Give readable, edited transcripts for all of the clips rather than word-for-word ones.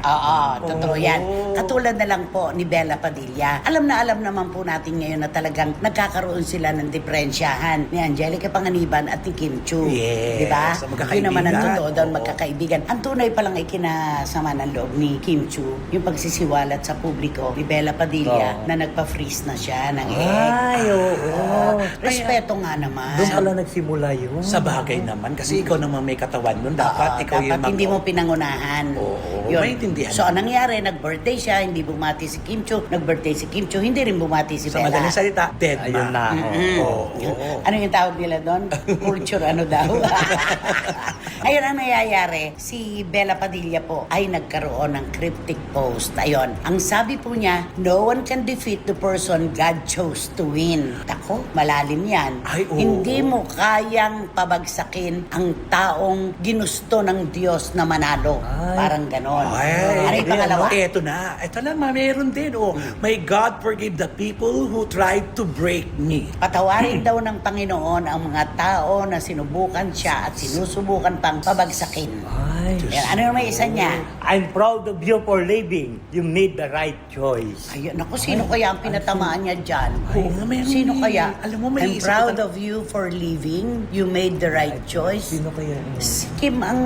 Oo, totoo yan. Katulad na lang po ni Bella Padilla. Alam naman po natin ngayon na talagang nagkakaroon sila ng diferensyahan ni Angelica Panganiban at ni Kim Chiu. Yes, diba? magkakaibigan. Yun naman ang totoo doon, Oo. magkakaibigan. Ang tunay palang ay kinasama ng loob ni Kim Chiu, yung pagsisiwalat sa publiko ni Bella Padilla na nagpa-freeze na siya ng egg. Ay, oo. Respeto nga naman. Doon pala nagsimula yun. Sa bagay naman, kasi ikaw naman may katawan nun. Dapat ikaw yung dapat hindi mo pinangunahan. Oo, Yun. maintindihan. So, anong nangyari? Nag-birthday siya, hindi bumati si Kim Chiu. Nag-birthday si Kim Chiu, hindi rin bumati si Sa Bella. madaling salita, dead Ayun ma. na. Oo. Ano yung tawag nila doon? Culture ano daw? Ayun ang nangyayari. Si Bella Padilla po ay nagkaroon ng cryptic post. Ayun. Ang sabi po niya, no one can defeat the person God chose to win. Tako, malalim yan. Ay, oo. Hindi mo kayang pabagsakin ang taong ginusto ng Diyos na manalo. Ay. Parang ganon. Ay, Ano yung pangalawa? Eto na. Eto na, meron din. Oh, may God forgive the people who tried to break me. Patawarin daw ng Panginoon ang mga tao na sinubukan siya at sinusubukan pang pabagsakin. Ay. Yan. Ano yung may isa niya? I'm proud of you for living. You made the right choice. Ayun, naku, sino kaya ang pinatamaan niya dyan? Oo nga, meron Sino eh. kaya? Alam mo, may I'm isip proud ko of you for living. You made the right choice. Sino kaya? Si Kim ang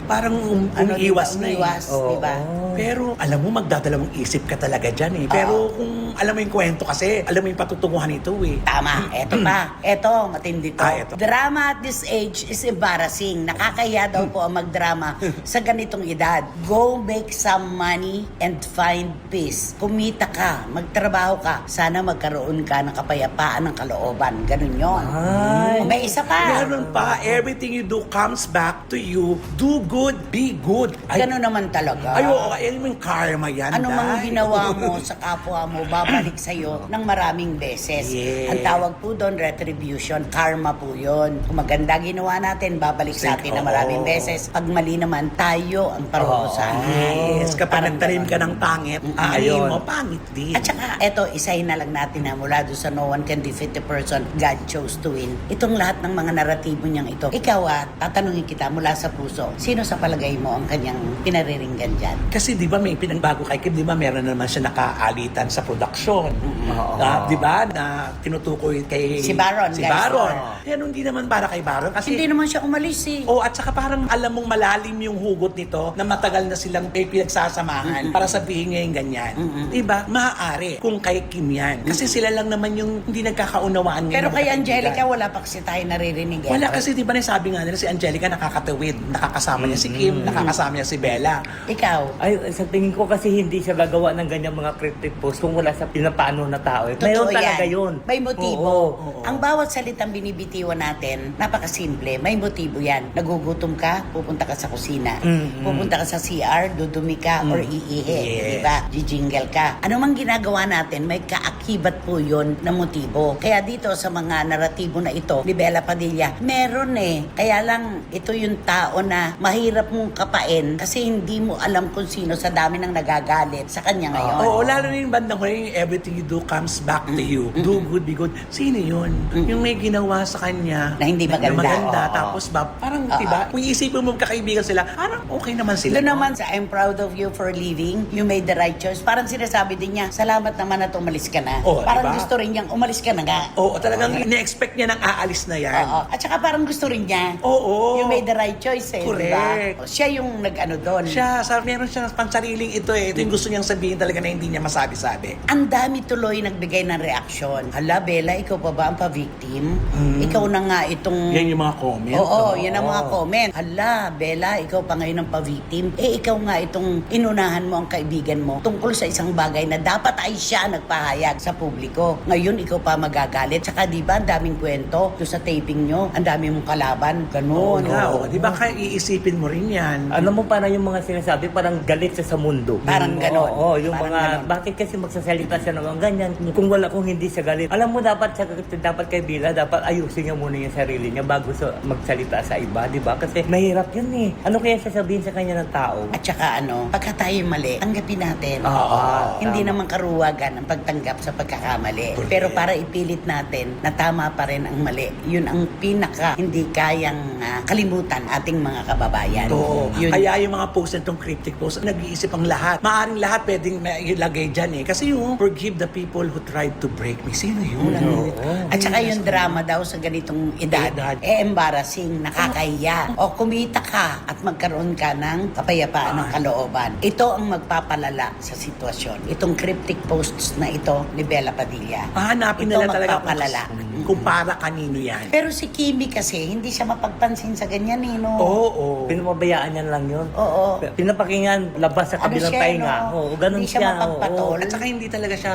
Parang diba, umiiwas na eh. umiiwas, Oo. diba? Pero alam mo, magdadalawang isip ka talaga dyan eh. Pero kung alam mo yung kwento kasi, alam mo yung patutunguhan nito eh. Tama, eto pa. Eto, matindi to. Eto. Drama at this age is embarrassing. Nakakaya daw po ang magdrama sa ganitong edad. Go make some money and find peace. Kumita ka, magtrabaho ka. Sana magkaroon ka ng kapayapaan ng kalooban. Ganun yun. Ay. May isa pa. Meron pa, everything you do comes back to you. Do good, be good. Ganun naman talaga. Ay, oo, alam mo yung karma yan. Ano mang Day. ginawa mo sa kapwa mo, babalik sa'yo ng maraming beses. Yes. Ang tawag po doon, retribution. Karma po yun. Kung maganda ginawa natin, babalik sa atin ng maraming beses. Pag mali naman, tayo ang parurusahan. Yes, kapag Parang nagtanim ka ganun. ng pangit, Ayun. mo, pangit din. At saka, eto, isahin na lang natin na mula doon sa no one can defeat the person God chose to win. Itong lahat ng mga naratibo niyang ito. Ikaw tatanungin kita mula sa puso, sino sa palagay mo ang kanyang pinariringgan dyan? Kasi di ba may pinagbago kay Kim, di ba meron naman siya nakaalitan sa production. Di ba na tinutukoy kay Si Baron, Si guys. Baron. Oo. Yan hindi naman para kay Baron kasi Hindi naman siya umalis eh. at saka parang alam mong malalim yung hugot nito na matagal na silang pinagsasamahan para sabihin niya yung ganyan. Diba? Maaari kung kay Kim yan. Kasi sila lang naman yung hindi nagkakaunawaan ngayon. Pero ng kay magkakaibigan. Angelica, wala pa kasi tayo naririnig. Wala kasi di ba sabi nga nila si Angelica nakakatawid. Nakakasama niya si Kim, nakakasama niya si Bella. Ikaw, Ay, sa tingin ko kasi hindi siya gagawa ng ganyang mga cryptic post kung wala sa pinapaano na tao. totoo Mayroon talaga yan. yun. May motibo. Oo. Ang bawat salitang binibitiwan natin, napakasimple. May motibo yan. Nagugutom ka, pupunta ka sa kusina. Pupunta ka sa CR, dudumi ka or iihi. Yes. Diba? Jijingle ka. Ano mang ginagawa natin, may kaakibat po yun na motibo. Kaya dito sa mga naratibo na ito ni Bella Padilla, meron eh. Kaya lang, ito yung tao na mahirap mong kapain kasi hindi mo alam kung sino sa dami ng nagagalit sa kanya ngayon. Oo, lalo na yung bandang huli, yung everything you do comes back to you. Do good, be good. Sino yun? Yung may ginawa sa kanya Na hindi maganda. Tapos parang, diba, kung iisipin mo magkakaibigan sila, parang okay naman sila. Doon no? naman sa I'm proud of you for living, you made the right choice. Parang sinasabi din niya, salamat naman at umalis ka na. Oo, Parang diba? gusto rin niyang umalis ka na nga. Oo, talagang ine-expect niya nang aalis na yan. Oo. At saka parang gusto rin niya. Oo. You made the right choice eh. Correct. Diba? Siya yung nag-ano doon. Meron siyang pansariling ito eh. Ito yung gusto niyang sabihin talaga na hindi niya masabi-sabi. Ang dami tuloy nagbigay ng reaksyon. Hala, Bella, ikaw pa ba ang pa-victim? Ikaw na nga itong... Yan yung mga comment. Oo, yan ang mga comment. Hala, Bella, ikaw pa ngayon ang pa-victim. Ikaw nga itong inunahan mo ang kaibigan mo tungkol sa isang bagay na dapat ay siya nagpahayag sa publiko. Ngayon, ikaw pa magagalit. Tsaka di ba, ang daming kwento doon sa taping nyo, ang dami mong kalaban. Ganun. Oo, di ba kaya iisipin mo rin yan? Alam mo, parang yung mga sinasabi, parang galit siya sa mundo. Parang ganon. Oo, yung Parang mga, ganon. bakit kasi magsasalita magsalita siya naman ganyan. Kung hindi siya galit. Alam mo, dapat kay Bila, dapat ayusin niya muna yung sarili niya bago magsalita sa iba, di ba? Kasi mahirap yun eh. Ano kaya sasabihin sa kanya ng tao? At saka pagka tayo mali, tanggapin natin. Hindi tama. naman karuwagan ang pagtanggap sa pagkakamali. Correct. Pero para ipilit natin na tama pa rin ang mali, yun ang pinaka hindi kayang kalimutan ating mga kababayan. Oo. Yun. Kaya yung mga post na itong cryptic post, nag-iisip ang lahat. Maaring lahat pwedeng ilagay dyan eh. Kasi yung forgive the people who tried to break me. Sino yun? At saka yung drama daw sa ganitong edad, embarrassing, nakakahiya. O kumita ka at magkaroon ka ng kapayapaan ng kalooban. Ito ang magpapalala sa sitwasyon. Itong cryptic posts na ito ni Bella Padilla. Hanapin Ito nila talaga magpapalala. kung para kanino yan. Pero si Kimi kasi, hindi siya mapagpansin sa ganyan eh, no? Oo. Pinapabayaan niya lang yun. Oo. Pinapakingan, labas sa kabilang siya, tainga. no? Oo, ganun Hindi siya siya. mapagpatol. oo. At saka hindi talaga siya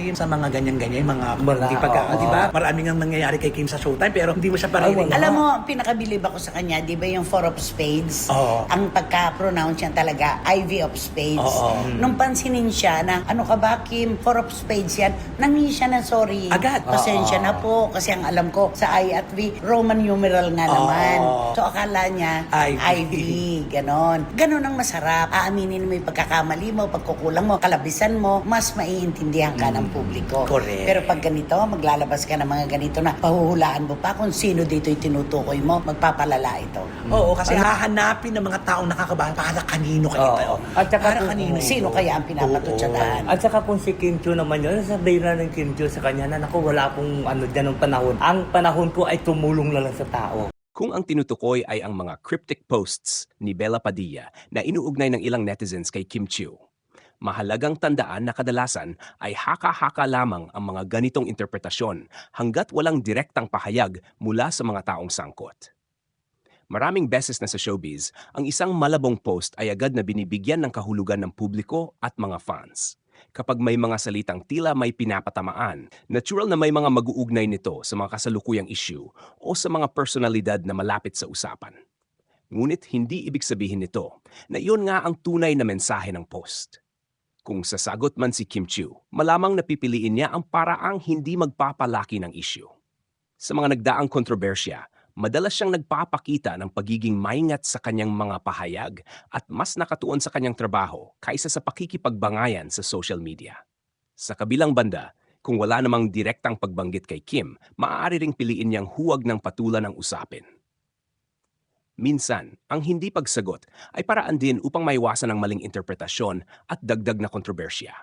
yung sa mga ganyan-ganyan, yung mga Wala, hindi pagka, oo. di ba? Maraming ang nangyayari kay Kim sa Showtime pero hindi mo siya parinig. wala. Alam mo, pinakabilib ako sa kanya, di ba yung Four of Spades? Oo. Ang pagka-pronounce niya talaga, Ivy of Spades. Oo. Nung pansinin siya na, ano ka ba, Kim, Four of Spades yan, nangi siya ng sorry. Agad. Pasensya na po, kasi ang alam ko, sa I at V, Roman numeral nga naman. So akala niya, Ivy, ganon. Ganon ang masarap. Aaminin mo yung pagkakamali mo, pagkukulang mo, kalabisan mo, mas maiintindihan ka ng publiko. Correct. Pero pag ganito, maglalabas ka ng mga ganito na pahuhulaan mo pa kung sino dito yung tinutukoy mo, magpapalala ito. Oo, kasi hahanapin ng mga taong nakakabahan para kanino kayo. Oo. At saka para kung- kanino. Sino kaya ang pinapatutsadahan? At saka kung si Kim Chiu naman yun, sabihin na ng Kim Chiu sa kanya na naku, wala akong dyan ng panahon. Ang panahon ko ay tumulong na lang sa tao. Kung ang tinutukoy ay ang mga cryptic posts ni Bella Padilla na inuugnay ng ilang netizens kay Kim Chiu, mahalagang tandaan na kadalasan ay haka-haka lamang ang mga ganitong interpretasyon hanggat walang direktang pahayag mula sa mga taong sangkot. Maraming beses na sa showbiz, ang isang malabong post ay agad na binibigyan ng kahulugan ng publiko at mga fans. Kapag may mga salitang tila may pinapatamaan, natural na may mga mag-uugnay nito sa mga kasalukuyang issue o sa mga personalidad na malapit sa usapan. Ngunit hindi ibig sabihin nito na iyon nga ang tunay na mensahe ng post. Kung sasagot man si Kim Chiu, malamang napipiliin niya ang paraang hindi magpapalaki ng issue. Sa mga nagdaang kontrobersya, madalas siyang nagpapakita ng pagiging maingat sa kanyang mga pahayag at mas nakatuon sa kanyang trabaho kaysa sa pakikipagbangayan sa social media. Sa kabilang banda, kung wala namang direktang pagbanggit kay Kim, maaari ring piliin niyang huwag ng patulan ang usapin. Minsan, ang hindi pagsagot ay paraan din upang maiwasan ang maling interpretasyon at dagdag na kontrobersya.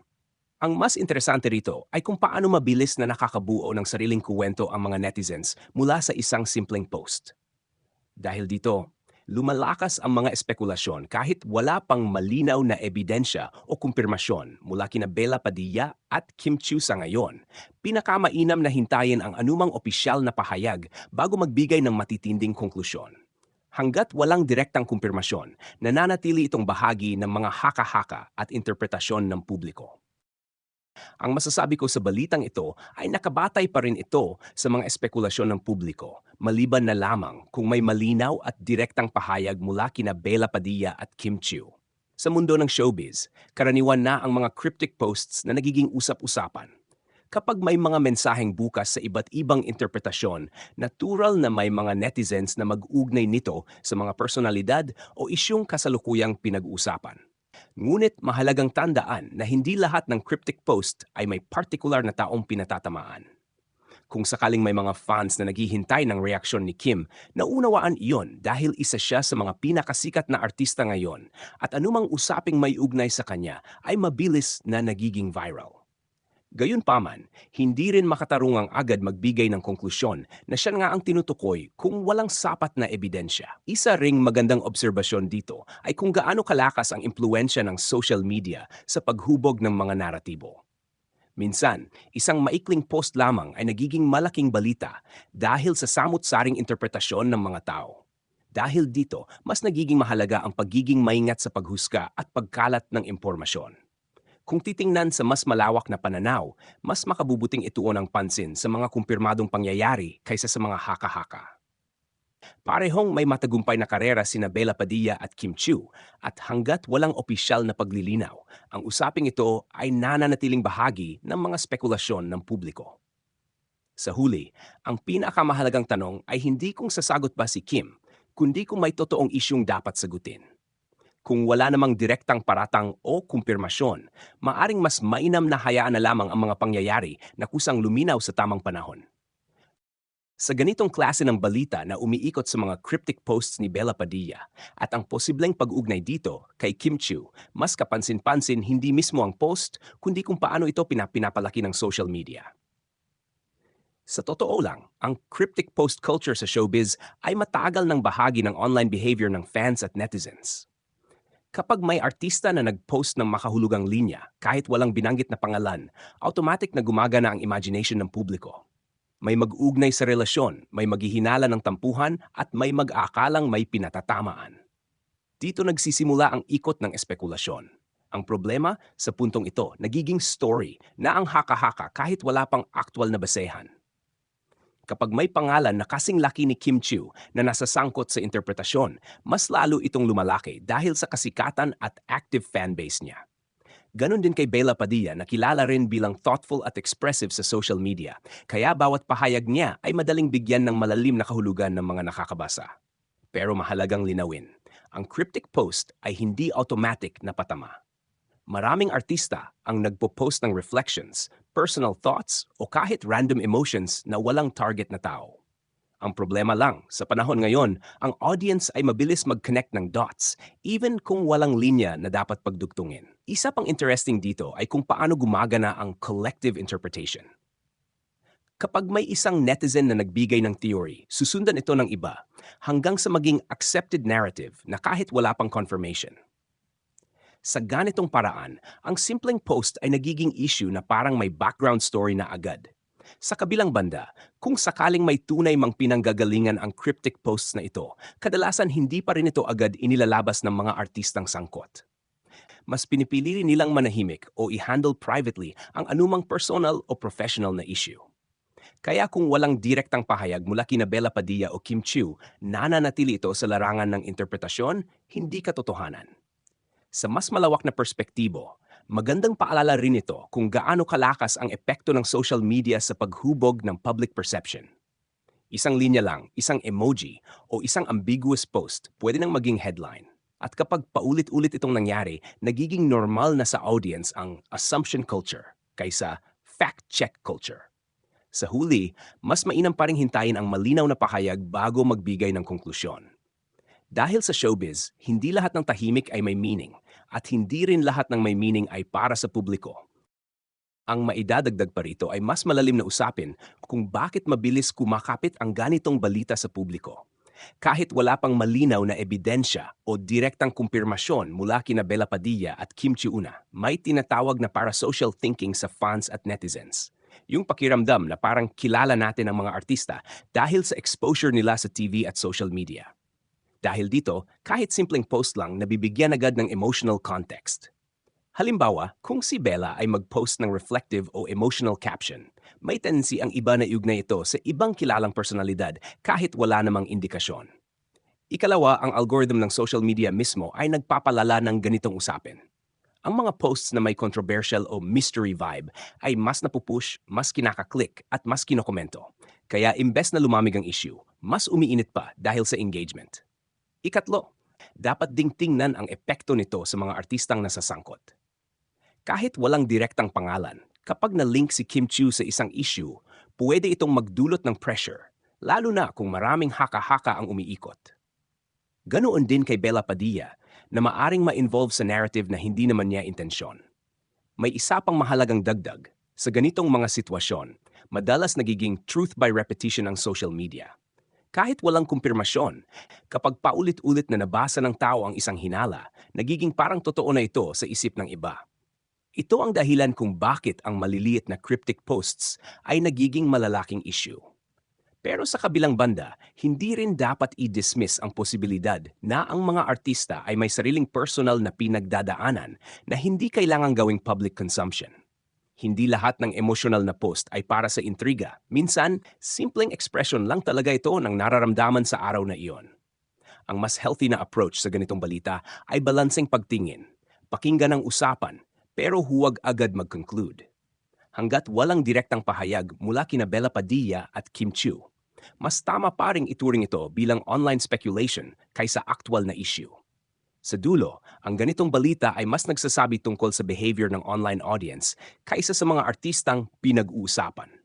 Ang mas interesante rito ay kung paano mabilis na nakakabuo ng sariling kuwento ang mga netizens mula sa isang simpleng post. Dahil dito, lumalakas ang mga espekulasyon kahit wala pang malinaw na ebidensya o kumpirmasyon mula kina Bella Padilla at Kim Chiu sa ngayon. Pinakamainam na hintayin ang anumang opisyal na pahayag bago magbigay ng matitinding konklusyon. Hanggat walang direktang kumpirmasyon, nananatili itong bahagi ng mga haka-haka at interpretasyon ng publiko. Ang masasabi ko sa balitang ito ay nakabatay pa rin ito sa mga espekulasyon ng publiko, maliban na lamang kung may malinaw at direktang pahayag mula kina Bella Padilla at Kim Chiu. Sa mundo ng showbiz, karaniwan na ang mga cryptic posts na nagiging usap-usapan. Kapag may mga mensaheng bukas sa iba't ibang interpretasyon, natural na may mga netizens na mag-ugnay nito sa mga personalidad o isyung kasalukuyang pinag-uusapan. Ngunit mahalagang tandaan na hindi lahat ng cryptic post ay may partikular na taong pinatatamaan. Kung sakaling may mga fans na naghihintay ng reaksyon ni Kim, naunawaan iyon dahil isa siya sa mga pinakasikat na artista ngayon at anumang usaping may ugnay sa kanya ay mabilis na nagiging viral. Gayunpaman, hindi rin makatarungang agad magbigay ng konklusyon na siya nga ang tinutukoy kung walang sapat na ebidensya. Isa ring magandang obserbasyon dito ay kung gaano kalakas ang impluensya ng social media sa paghubog ng mga naratibo. Minsan, isang maikling post lamang ay nagiging malaking balita dahil sa samut-saring interpretasyon ng mga tao. Dahil dito, mas nagiging mahalaga ang pagiging maingat sa paghusga at pagkalat ng impormasyon. Kung titingnan sa mas malawak na pananaw, mas makabubuting ituon ang pansin sa mga kumpirmadong pangyayari kaysa sa mga haka-haka. Parehong may matagumpay na karera sina Bella Padilla at Kim Chiu at hanggat walang opisyal na paglilinaw, ang usaping ito ay nananatiling bahagi ng mga spekulasyon ng publiko. Sa huli, ang pinakamahalagang tanong ay hindi kung sasagot ba si Kim, kundi kung may totoong isyung dapat sagutin. Kung wala namang direktang paratang o kumpirmasyon, maaring mas mainam na hayaan na lamang ang mga pangyayari na kusang luminaw sa tamang panahon. Sa ganitong klase ng balita na umiikot sa mga cryptic posts ni Bella Padilla at ang posibleng pag-ugnay dito kay Kim Chiu, mas kapansin-pansin hindi mismo ang post kundi kung paano ito pinapalaki ng social media. Sa totoo lang, ang cryptic post culture sa showbiz ay matagal ng bahagi ng online behavior ng fans at netizens. Kapag may artista na nag-post ng makahulugang linya kahit walang binanggit na pangalan, automatic na gumagana ang imagination ng publiko. May mag-ugnay sa relasyon, may maghihinala ng tampuhan at may mag-aakalang may pinatatamaan. Dito nagsisimula ang ikot ng espekulasyon. Ang problema, sa puntong ito, nagiging story na ang haka-haka kahit wala pang aktwal na basehan. Kapag may pangalan na kasing laki ni Kim Chiu na nasasangkot sa interpretasyon, mas lalo itong lumalaki dahil sa kasikatan at active fanbase niya. Ganon din kay Bella Padilla na kilala rin bilang thoughtful at expressive sa social media, kaya bawat pahayag niya ay madaling bigyan ng malalim na kahulugan ng mga nakakabasa. Pero mahalagang linawin, ang cryptic post ay hindi automatic na patama. Maraming artista ang nagpo-post ng reflections, personal thoughts o kahit random emotions na walang target na tao. Ang problema lang, sa panahon ngayon, ang audience ay mabilis mag-connect ng dots, even kung walang linya na dapat pagdugtungin. Isa pang interesting dito ay kung paano gumagana ang collective interpretation. Kapag may isang netizen na nagbigay ng theory, susundan ito ng iba, hanggang sa maging accepted narrative na kahit wala pang confirmation. Sa ganitong paraan, ang simpleng post ay nagiging issue na parang may background story na agad. Sa kabilang banda, kung sakaling may tunay mang pinanggagalingan ang cryptic posts na ito, kadalasan hindi pa rin ito agad inilalabas ng mga artistang sangkot. Mas pinipili rin nilang manahimik o i-handle privately ang anumang personal o professional na issue. Kaya kung walang direktang pahayag mula kina Bella Padilla o Kim Chiu, nananatili ito sa larangan ng interpretasyon, hindi katotohanan. Sa mas malawak na perspektibo, magandang paalala rin ito kung gaano kalakas ang epekto ng social media sa paghubog ng public perception. Isang linya lang, isang emoji, o isang ambiguous post pwede nang maging headline. At kapag paulit-ulit itong nangyari, nagiging normal na sa audience ang assumption culture kaysa fact-check culture. Sa huli, mas mainam pa ring hintayin ang malinaw na pahayag bago magbigay ng konklusyon. Dahil sa showbiz, hindi lahat ng tahimik ay may meaning at hindi rin lahat ng may meaning ay para sa publiko. Ang maidadagdag pa rito ay mas malalim na usapin kung bakit mabilis kumakapit ang ganitong balita sa publiko. Kahit wala pang malinaw na ebidensya o direktang kumpirmasyon mula kina Bella Padilla at Kim Chiu, may tinatawag na parasocial thinking sa fans at netizens. Yung pakiramdam na parang kilala natin ang mga artista dahil sa exposure nila sa TV at social media. Dahil dito, kahit simpleng post lang nabibigyan agad ng emotional context. Halimbawa, kung si Bella ay mag-post ng reflective o emotional caption, may tendency ang iba na iugnay ito sa ibang kilalang personalidad kahit wala namang indikasyon. Ikalawa, ang algorithm ng social media mismo ay nagpapalala ng ganitong usapin. Ang mga posts na may controversial o mystery vibe ay mas napupush, mas kinakaklik at mas kinokomento. Kaya imbes na lumamig ang issue, mas umiinit pa dahil sa engagement. Ikatlo, dapat ding tingnan ang epekto nito sa mga artistang nasasangkot. Kahit walang direktang pangalan, kapag na-link si Kim Chiu sa isang issue, pwede itong magdulot ng pressure, lalo na kung maraming haka-haka ang umiikot. Ganoon din kay Bella Padilla na maaring ma-involve sa narrative na hindi naman niya intensyon. May isa pang mahalagang dagdag, sa ganitong mga sitwasyon, madalas nagiging truth by repetition ang social media. Kahit walang kumpirmasyon, kapag paulit-ulit na nabasa ng tao ang isang hinala, nagiging parang totoo na ito sa isip ng iba. Ito ang dahilan kung bakit ang maliliit na cryptic posts ay nagiging malalaking issue. Pero sa kabilang banda, hindi rin dapat i-dismiss ang posibilidad na ang mga artista ay may sariling personal na pinagdadaanan na hindi kailangang gawing public consumption. Hindi lahat ng emosyonal na post ay para sa intriga. Minsan, simpleng expression lang talaga ito ng nararamdaman sa araw na iyon. Ang mas healthy na approach sa ganitong balita ay balanseng pagtingin. Pakinggan ang usapan, pero huwag agad mag-conclude. Hanggat walang direktang pahayag mula kina Bella Padilla at Kim Chiu, mas tama pa ring ituring ito bilang online speculation kaysa aktwal na issue. Sa dulo, ang ganitong balita ay mas nagsasabi tungkol sa behavior ng online audience kaysa sa mga artistang pinag-uusapan.